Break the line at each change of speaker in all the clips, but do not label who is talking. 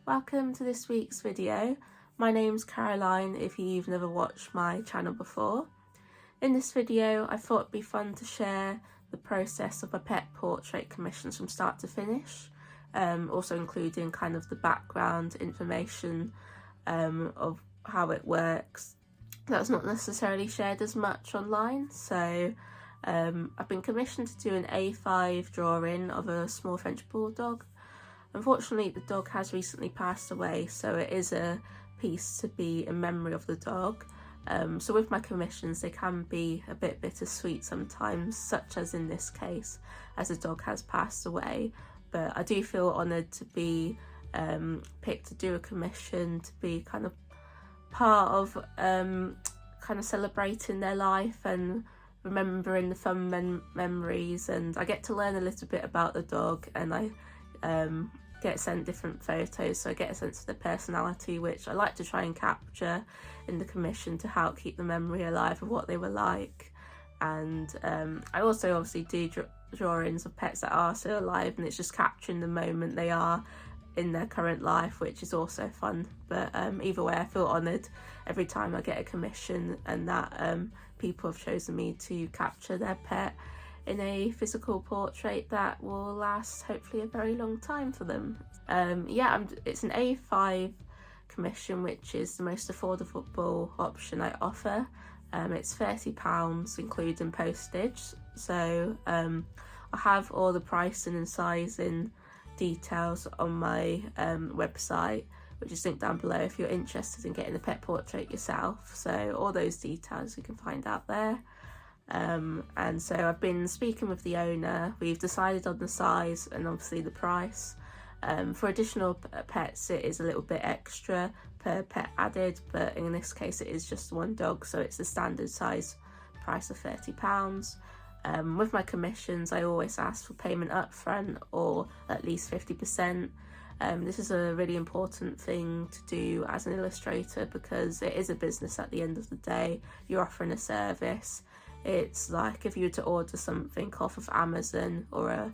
Welcome to this week's video. My name's Caroline if you've never watched my channel before. In this video I thought it'd be fun to share the process of a pet portrait commissions from start to finish, also including kind of the background information of how it works. That's not necessarily shared as much online, so I've been commissioned to do an A5 drawing of a small French bulldog. Unfortunately, the dog has recently passed away, so it is a piece to be in memory of the dog. So with my commissions, they can be a bit bittersweet sometimes, such as in this case, as the dog has passed away. But I do feel honoured to be picked to do a commission, to be kind of part of kind of celebrating their life and remembering the fun memories. And I get to learn a little bit about the dog, and I get sent different photos, so I get a sense of their personality, which I like to try and capture in the commission to help keep the memory alive of what they were like. And I also obviously do drawings of pets that are still alive, and it's just capturing the moment they are in their current life, which is also fun. But either way, I feel honoured every time I get a commission and that people have chosen me to capture their pet in a physical portrait that will last hopefully a very long time for them. It's an A5 commission, which is the most affordable option I offer. It's £30 including postage, so I have all the pricing and sizing details on my website, which is linked down below if you're interested in getting a pet portrait yourself. So all those details you can find out there. And so I've been speaking with the owner. We've decided on the size and obviously the price. For additional pets it is a little bit extra per pet added, but in this case it is just one dog, so it's the standard size price of £30. With my commissions I always ask for payment up front or at least 50%. This is a really important thing to do as an illustrator because it is a business at the end of the day. You're offering a service. It's like if you were to order something off of Amazon or an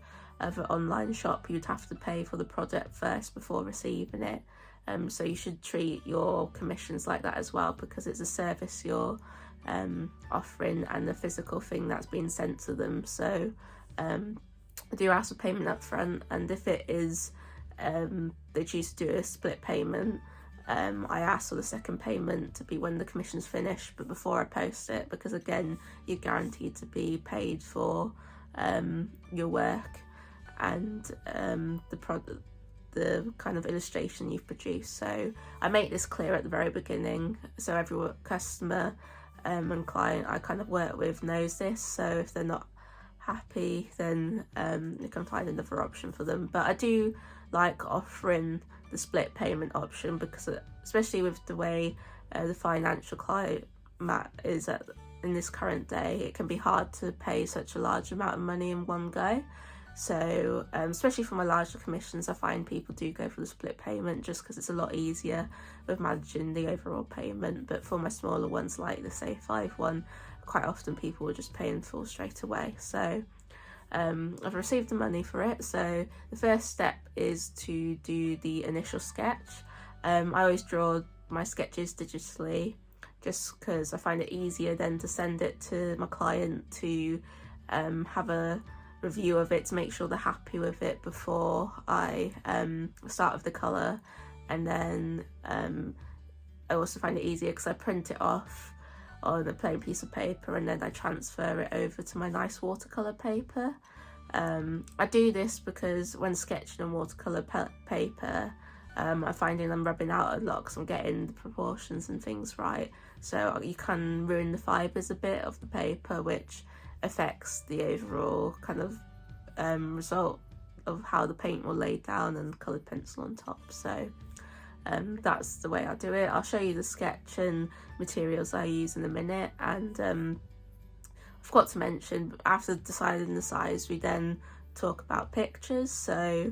online shop, you'd have to pay for the product first before receiving it. So you should treat your commissions like that as well, because it's a service you're offering and a physical thing that's being sent to them. So I do ask for payment up front, and if it is they choose to do a split payment, I ask for the second payment to be when the commission's finished, but before I post it, because again you're guaranteed to be paid for your work and the kind of illustration you've produced. So I make this clear at the very beginning, so every customer and client I kind of work with knows this. So if they're not happy, then you can find another option for them. But I do like offering the split payment option because especially with the way the financial climate is in this current day, it can be hard to pay such a large amount of money in one go. So especially for my larger commissions, I find people do go for the split payment just because it's a lot easier with managing the overall payment. But for my smaller ones like the A5 one, quite often people will just pay in full straight away. So I've received the money for it, so the first step is to do the initial sketch. I always draw my sketches digitally just because I find it easier then to send it to my client to have a review of it to make sure they're happy with it before I start with the colour. And then I also find it easier because I print it off on a plain piece of paper and then I transfer it over to my nice watercolour paper. I do this because when sketching on watercolour paper, I'm finding I'm rubbing out a lot because I'm getting the proportions and things right. So you can ruin the fibres a bit of the paper, which affects the overall kind of result of how the paint will lay down and coloured pencil on top. So that's the way I do it. I'll show you the sketch and materials I use in a minute. And I forgot to mention, after deciding the size, we then talk about pictures. So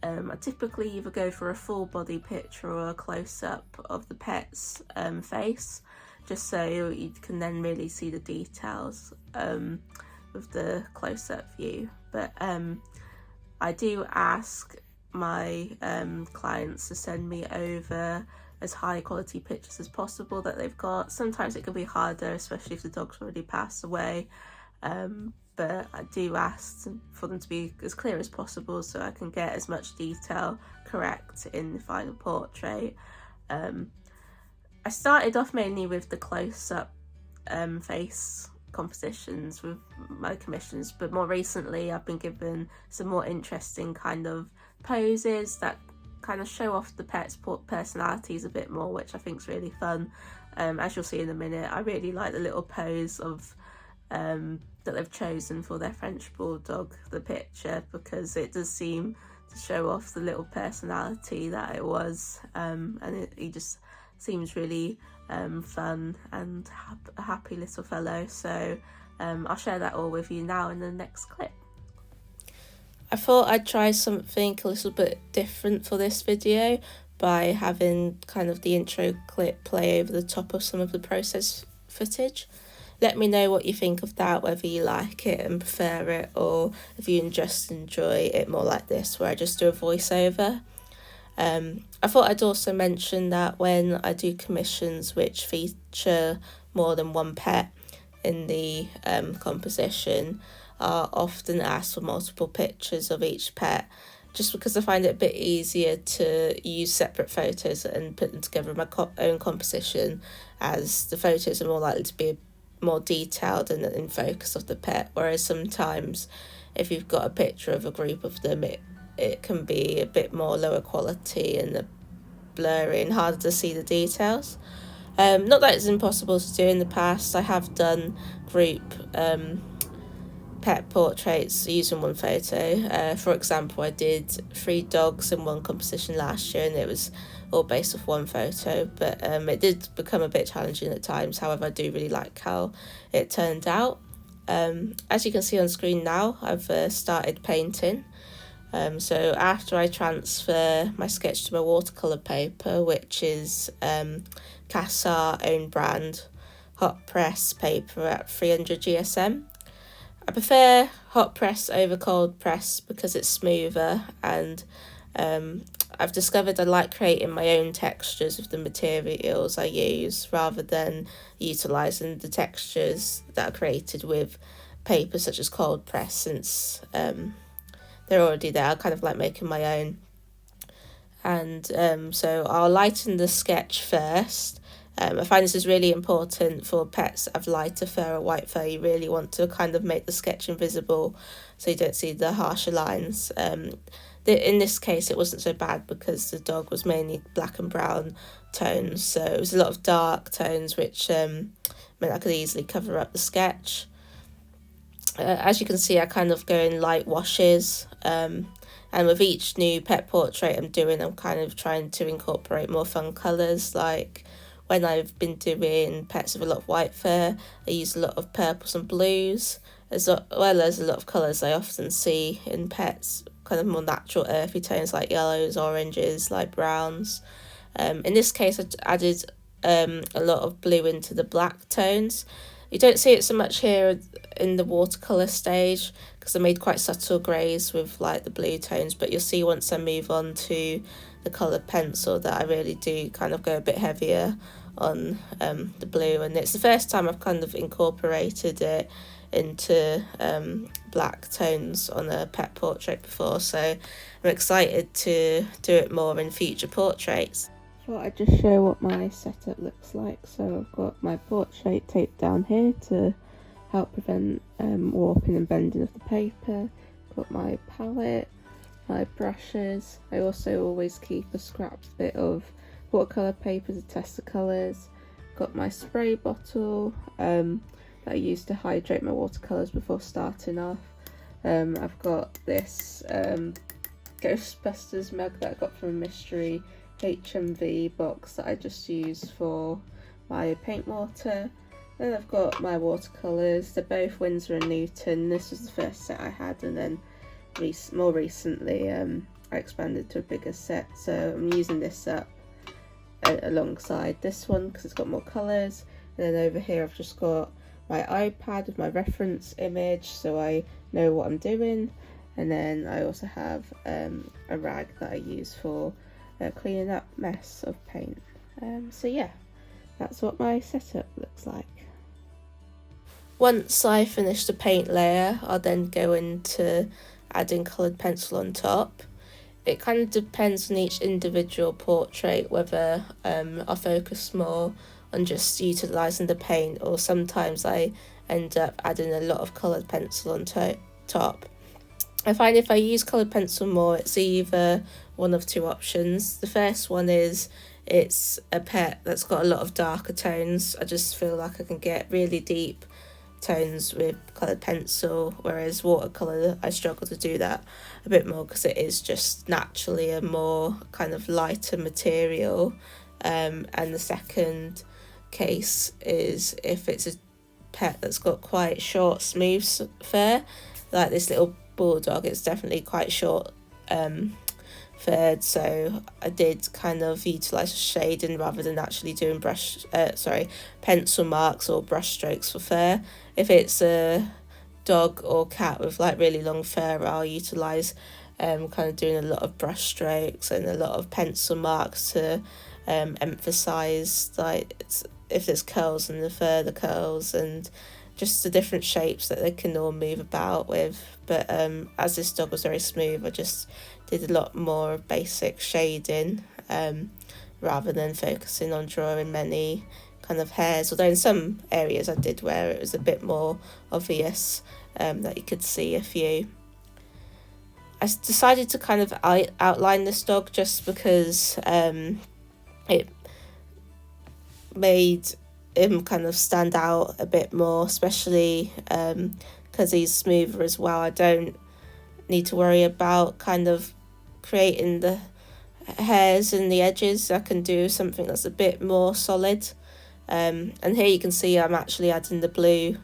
I typically either go for a full body picture or a close-up of the pet's face, just so you can then really see the details with the close-up view. But I do ask my clients to send me over as high quality pictures as possible that they've got. Sometimes it can be harder, especially if the dog's already passed away, but I do ask for them to be as clear as possible so I can get as much detail correct in the final portrait. I started off mainly with the close-up face compositions with my commissions, but more recently I've been given some more interesting kind of poses that kind of show off the pet's personalities a bit more, which I think is really fun. As you'll see in a minute, I really like the little pose of that they've chosen for their French Bulldog, the picture, because it does seem to show off the little personality that it was, and he just seems really fun and a happy little fellow. So I'll share that all with you now in the next clip. I thought I'd try something a little bit different for this video by having kind of the intro clip play over the top of some of the process footage. Let me know what you think of that, whether you like it and prefer it, or if you just enjoy it more like this, where I just do a voiceover. I thought I'd also mention that when I do commissions which feature more than one pet in the composition, are often asked for multiple pictures of each pet, just because I find it a bit easier to use separate photos and put them together in my own composition, as the photos are more likely to be more detailed and in focus of the pet, whereas sometimes if you've got a picture of a group of them, it can be a bit more lower quality and blurry and harder to see the details. Not that it's impossible to do. In the past I have done group pet portraits using one photo. For example, I did 3 dogs in one composition last year, and it was all based off one photo, but it did become a bit challenging at times. However, I do really like how it turned out. As you can see on screen now, I've started painting. So after I transfer my sketch to my watercolour paper, which is Cassar own brand hot press paper at 300 GSM. I prefer hot press over cold press because it's smoother, and I've discovered I like creating my own textures with the materials I use rather than utilising the textures that are created with paper such as cold press, since they're already there. I kind of like making my own. And so I'll lighten the sketch first. I find this is really important for pets that have lighter fur or white fur. You really want to kind of make the sketch invisible so you don't see the harsher lines. In this case it wasn't so bad because the dog was mainly black and brown tones, so it was a lot of dark tones which meant I could easily cover up the sketch. As you can see, I kind of go in light washes, and with each new pet portrait I'm doing, I'm kind of trying to incorporate more fun colours. Like when I've been doing pets with a lot of white fur, I use a lot of purples and blues, as well as a lot of colours I often see in pets, kind of more natural earthy tones like yellows, oranges, light browns. In this case I added a lot of blue into the black tones. You don't see it so much here in the watercolour stage because I made quite subtle greys with like the blue tones, but you'll see once I move on to the coloured pencil that I really do kind of go a bit heavier on the blue, and it's the first time I've kind of incorporated it into black tones on a pet portrait before, so I'm excited to do it more in future portraits. Thought I'd just show what my setup looks like. So I've got my portrait taped down here to help prevent warping and bending of the paper. Got my palette, my brushes. I also always keep a scrap bit of watercolour paper to test the colours. Got my spray bottle that I use to hydrate my watercolours before starting off. I've got this Ghostbusters mug that I got from a mystery HMV box that I just use for my paint water. Then I've got my watercolours. They're both Winsor & Newton. This was the first set I had, and then more recently I expanded to a bigger set, so I'm using this up alongside this one because it's got more colours. And then over here I've just got my iPad with my reference image so I know what I'm doing. And then I also have a rag that I use for cleaning up mess of paint. So yeah, that's what my setup looks like. Once I finish the paint layer, I'll then go into adding coloured pencil on top. It kind of depends on each individual portrait whether I focus more on just utilising the paint, or sometimes I end up adding a lot of coloured pencil on top. I find if I use coloured pencil more, it's either one of two options. The first one is it's a pet that's got a lot of darker tones. I just feel like I can get really deep tones with coloured pencil, whereas watercolour I struggle to do that a bit more because it is just naturally a more kind of lighter material. And the second case is if it's a pet that's got quite short smooth fur, like this little bulldog. It's definitely quite short furred, so I did kind of utilise shading rather than actually doing pencil marks or brush strokes for fur. If it's a dog or cat with like really long fur, I'll utilise kind of doing a lot of brush strokes and a lot of pencil marks to emphasise like if there's curls in the fur, the curls, and just the different shapes that they can all move about with. But as this dog was very smooth, I just did a lot more basic shading rather than focusing on drawing many kind of hairs, although in some areas I did where it was a bit more obvious that you could see a few. I decided to kind of outline this dog just because it made him kind of stand out a bit more, especially because he's smoother as well. I don't need to worry about kind of creating the hairs and the edges. I can do something that's a bit more solid. And here you can see I'm actually adding the blue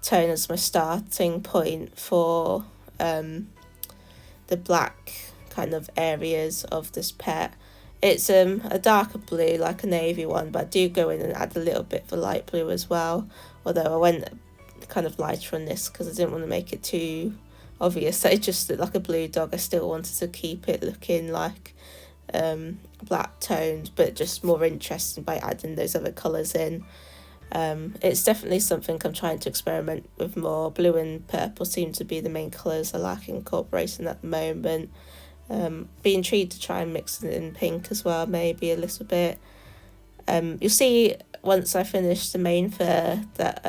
tone as my starting point for the black kind of areas of this pet. It's a darker blue, like a navy one, but I do go in and add a little bit for light blue as well, although I went kind of lighter on this because I didn't want to make it too obvious that it just looked like a blue dog. I still wanted to keep it looking like black toned, but just more interesting by adding those other colours in. It's definitely something I'm trying to experiment with more. Blue and purple seem to be the main colours I like incorporating at the moment. Be intrigued to try and mix it in pink as well, maybe a little bit. You'll see once I finish the main fur that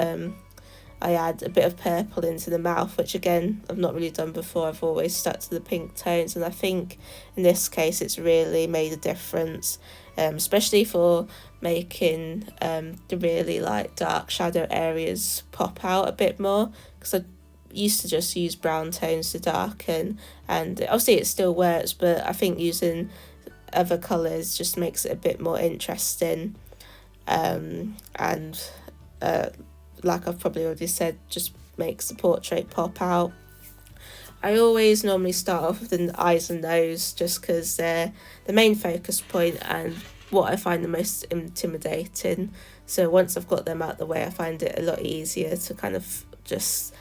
I add a bit of purple into the mouth, which again I've not really done before. I've always stuck to the pink tones, and I think in this case it's really made a difference, especially for making the really like dark shadow areas pop out a bit more, because I used to just use brown tones to darken, and obviously it still works, but I think using other colours just makes it a bit more interesting. Like I've probably already said, just makes the portrait pop out. I always normally start off with the eyes and nose just because they're the main focus point and what I find the most intimidating. So once I've got them out the way, I find it a lot easier to kind of just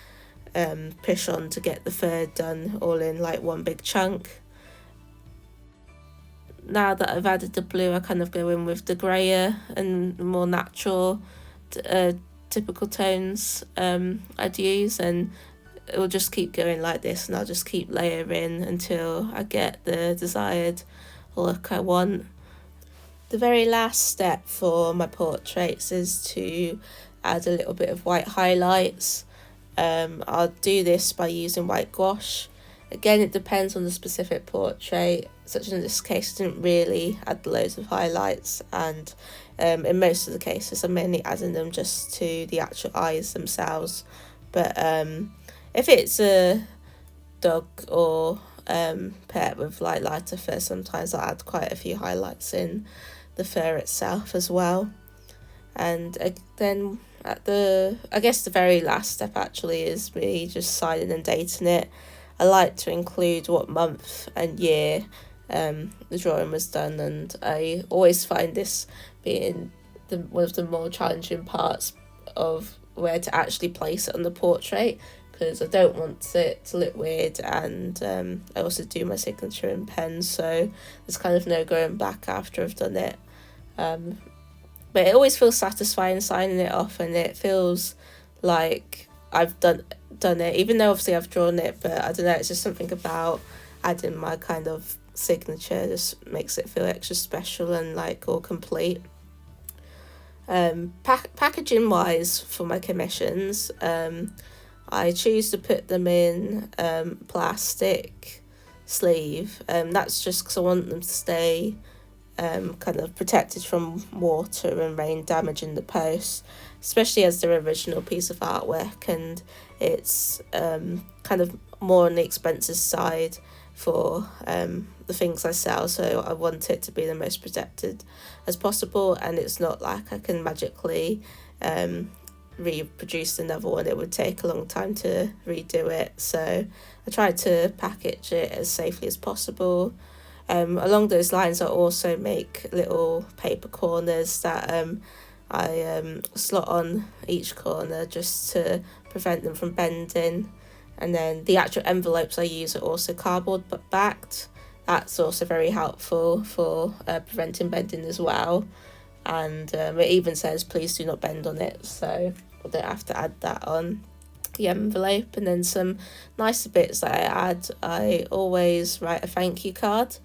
push on to get the fur done all in like one big chunk. Now that I've added the blue, I kind of go in with the greyer and more natural typical tones I'd use, and it will just keep going like this, and I'll just keep layering until I get the desired look I want. The very last step for my portraits is to add a little bit of white highlights. I'll do this by using white gouache. Again, it depends on the specific portrait, such as in this case I didn't really add loads of highlights, and in most of the cases I'm mainly adding them just to the actual eyes themselves. But if it's a dog or pet with like lighter fur, sometimes I add quite a few highlights in the fur itself as well. And then I guess the very last step actually is me just signing and dating it. I like to include what month and year the drawing was done, and I always find this being one of the more challenging parts of where to actually place it on the portrait, because I don't want it to look weird, and I also do my signature in pen, so there's kind of no going back after I've done it. But it always feels satisfying signing it off, and it feels like I've done it, even though obviously I've drawn it, but I don't know, it's just something about adding my kind of signature just makes it feel extra special and like all complete. Packaging wise for my commissions, I choose to put them in plastic sleeve. That's just because I want them to stay kind of protected from water and rain damage in the post, especially as their original piece of artwork, and it's kind of more on the expensive side for the things I sell, so I want it to be the most protected as possible, and it's not like I can magically reproduce another one. It would take a long time to redo it, so I try to package it as safely as possible. Along those lines, I also make little paper corners that I slot on each corner just to prevent them from bending. And then the actual envelopes I use are also cardboard but backed. That's also very helpful for preventing bending as well. And it even says please do not bend on it, so I don't have to add that on the envelope. And then some nicer bits that I add, I always write a thank you card.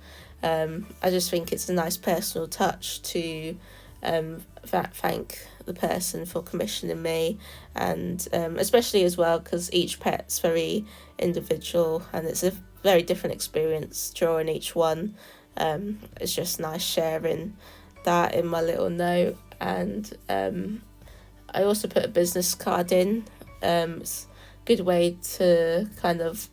I just think it's a nice personal touch to thank the person for commissioning me, and especially as well because each pet's very individual and it's a very different experience drawing each one. It's just nice sharing that in my little note. And I also put a business card in. It's a good way to kind of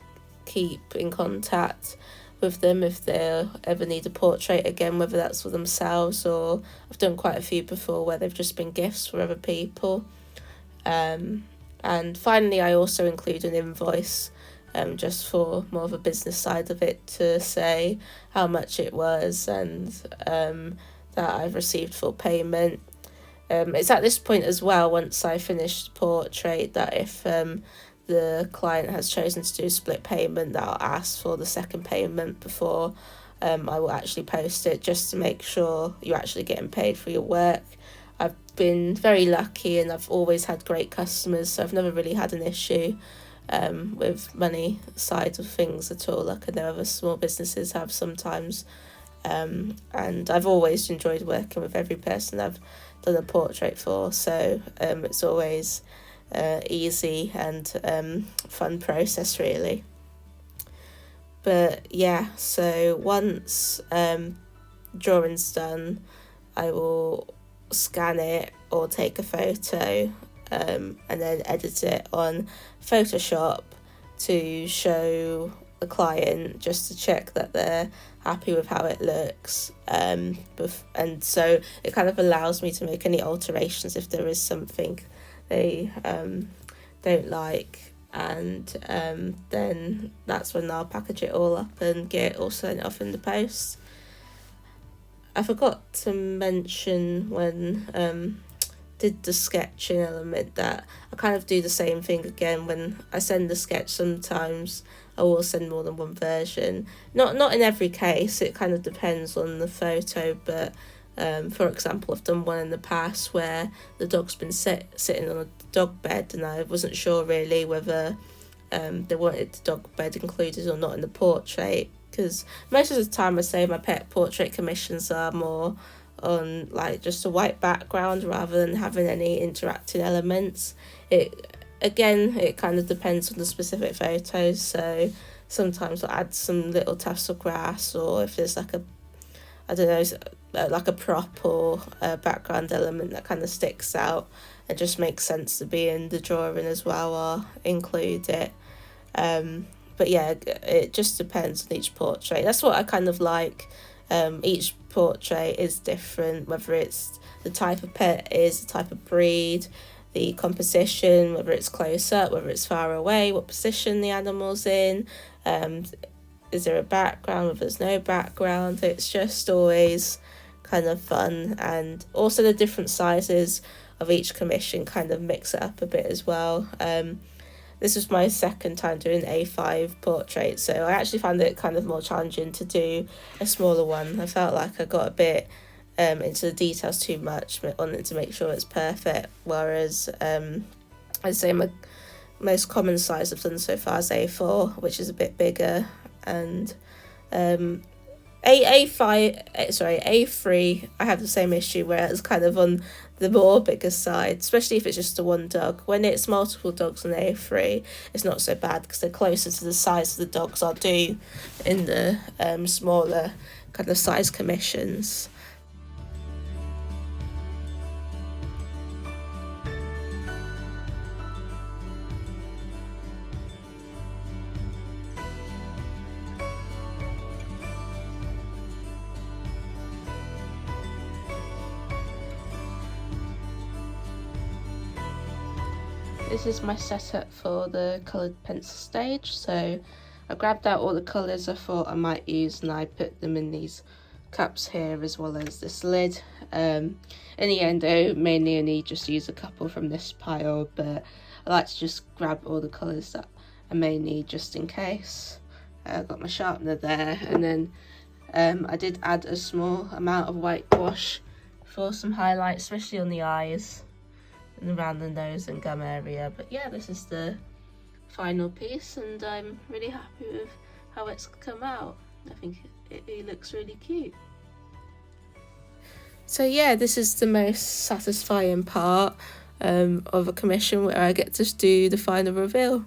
keep in contact with them if they ever need a portrait again, whether that's for themselves, or I've done quite a few before where they've just been gifts for other people. And finally, I also include an invoice, just for more of a business side of it, to say how much it was and that I've received full payment. It's at this point as well, once I finish the portrait, that if the client has chosen to do split payment, that I'll ask for the second payment before I will actually post it, just to make sure you're actually getting paid for your work. I've been very lucky and I've always had great customers, so I've never really had an issue with money side of things at all, like I know other small businesses have sometimes. And I've always enjoyed working with every person I've done a portrait for, so it's always easy and fun process really. But yeah, so once drawing's done, I will scan it or take a photo and then edit it on Photoshop to show the client, just to check that they're happy with how it looks, and so it kind of allows me to make any alterations if there is something they don't like, and then that's when I'll package it all up and get it all sent off in the post. I forgot to mention when did the sketching element that I kind of do the same thing again. When I send the sketch, sometimes I will send more than one version. Not in every case, it kind of depends on the photo, but for example, I've done one in the past where the dog's been sitting on a dog bed, and I wasn't sure really whether they wanted the dog bed included or not in the portrait, because most of the time I say my pet portrait commissions are more on like just a white background rather than having any interacting elements. It kind of depends on the specific photos, so sometimes I'll add some little tufts of grass, or if there's like like a prop or a background element that kind of sticks out and just makes sense to be in the drawing as well, or include it. But yeah, it just depends on each portrait. That's what I kind of like. Each portrait is different, whether it's the type of pet is, the type of breed, the composition, whether it's close up, whether it's far away, what position the animal's in, is there a background, if there's no background. It's just always kind of fun, and also the different sizes of each commission kind of mix it up a bit as well. this was my second time doing A5 portrait, so I actually found it kind of more challenging to do a smaller one. I felt like I got a bit into the details too much, but wanted to make sure it's perfect, whereas I'd say my most common size I've done so far is A4, which is a bit bigger, and A3, I have the same issue where it's kind of on the more bigger side, especially if it's just the one dog. When it's multiple dogs on A3, it's not so bad because they're closer to the size of the dogs I'll do in the smaller kind of size commissions. This is my setup for the coloured pencil stage. So I grabbed out all the colours I thought I might use and I put them in these cups here as well as this lid. In the end I mainly only just use a couple from this pile, but I like to just grab all the colours that I may need just in case. I've got my sharpener there, and then I did add a small amount of whitewash for some highlights, especially on the eyes and around the nose and gum area. But yeah, this is the final piece and I'm really happy with how it's come out. I think it looks really cute. So yeah, this is the most satisfying part of a commission, where I get to do the final reveal.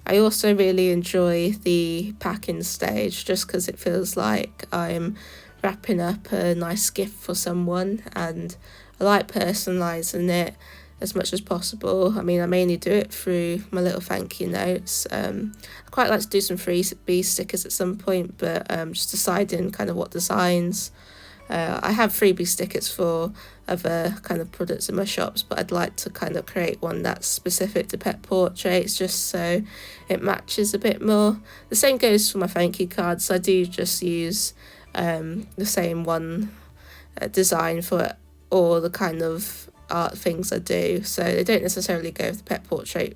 I also really enjoy the packing stage just because it feels like I'm wrapping up a nice gift for someone, and I like personalising it as much as possible. I mean, I mainly do it through my little thank you notes. I quite like to do some freebie stickers at some point, but just deciding kind of what designs. I have freebie stickers for other kind of products in my shops, but I'd like to kind of create one that's specific to pet portraits just so it matches a bit more. The same goes for my thank you cards. I do just use the same one design for all the kind of art things I do, so they don't necessarily go with the pet portrait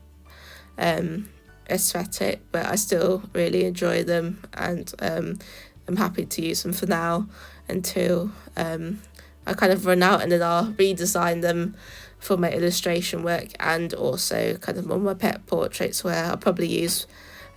aesthetic, but I still really enjoy them, and I'm happy to use them for now until I kind of run out, and then I'll redesign them for my illustration work and also kind of on my pet portraits, where I'll probably use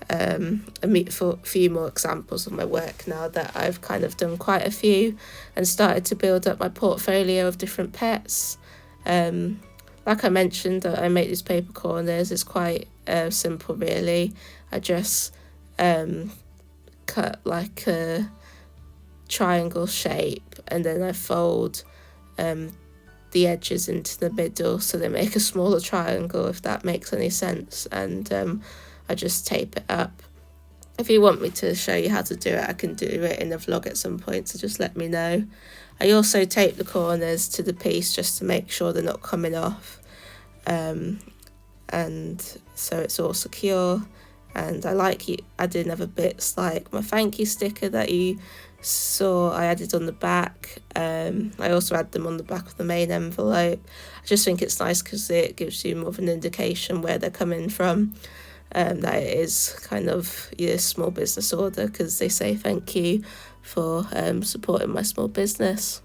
a few more examples of my work now that I've kind of done quite a few and started to build up my portfolio of different pets. Like I mentioned, I make these paper corners. It's quite simple really. I just cut like a triangle shape, and then I fold the edges into the middle so they make a smaller triangle, if that makes any sense, and I just tape it up. If you want me to show you how to do it, I can do it in a vlog at some point, so just let me know. I also tape the corners to the piece just to make sure they're not coming off, and so it's all secure. And I like adding other bits like my thank you sticker that you saw I added on the back. I also add them on the back of the main envelope. I just think it's nice because it gives you more of an indication where they're coming from, that it is kind of your small business order, because they say thank you for supporting my small business.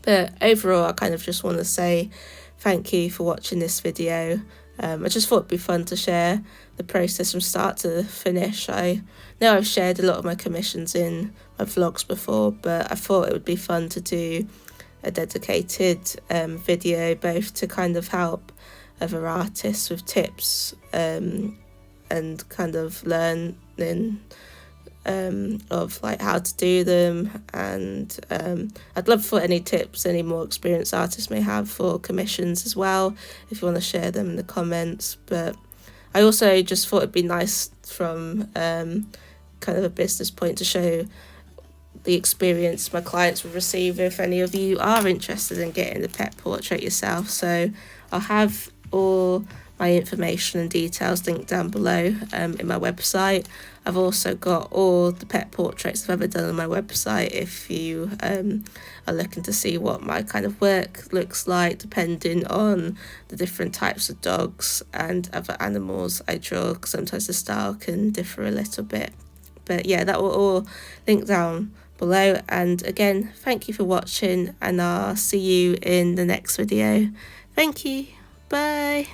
But overall, I kind of just want to say thank you for watching this video. I just thought it'd be fun to share the process from start to finish. I know I've shared a lot of my commissions in my vlogs before, but I thought it would be fun to do a dedicated video, both to kind of help other artists with tips and kind of learning of like how to do them, and I'd love for any tips any more experienced artists may have for commissions as well, if you want to share them in the comments. But I also just thought it'd be nice from kind of a business point to show the experience my clients will receive if any of you are interested in getting the pet portrait yourself. So I'll have all my information and details linked down below in my website. I've also got all the pet portraits I've ever done on my website if you are looking to see what my kind of work looks like depending on the different types of dogs and other animals I draw, because sometimes the style can differ a little bit. But yeah, that will all link down below. And again, thank you for watching, and I'll see you in the next video. Thank you. Bye.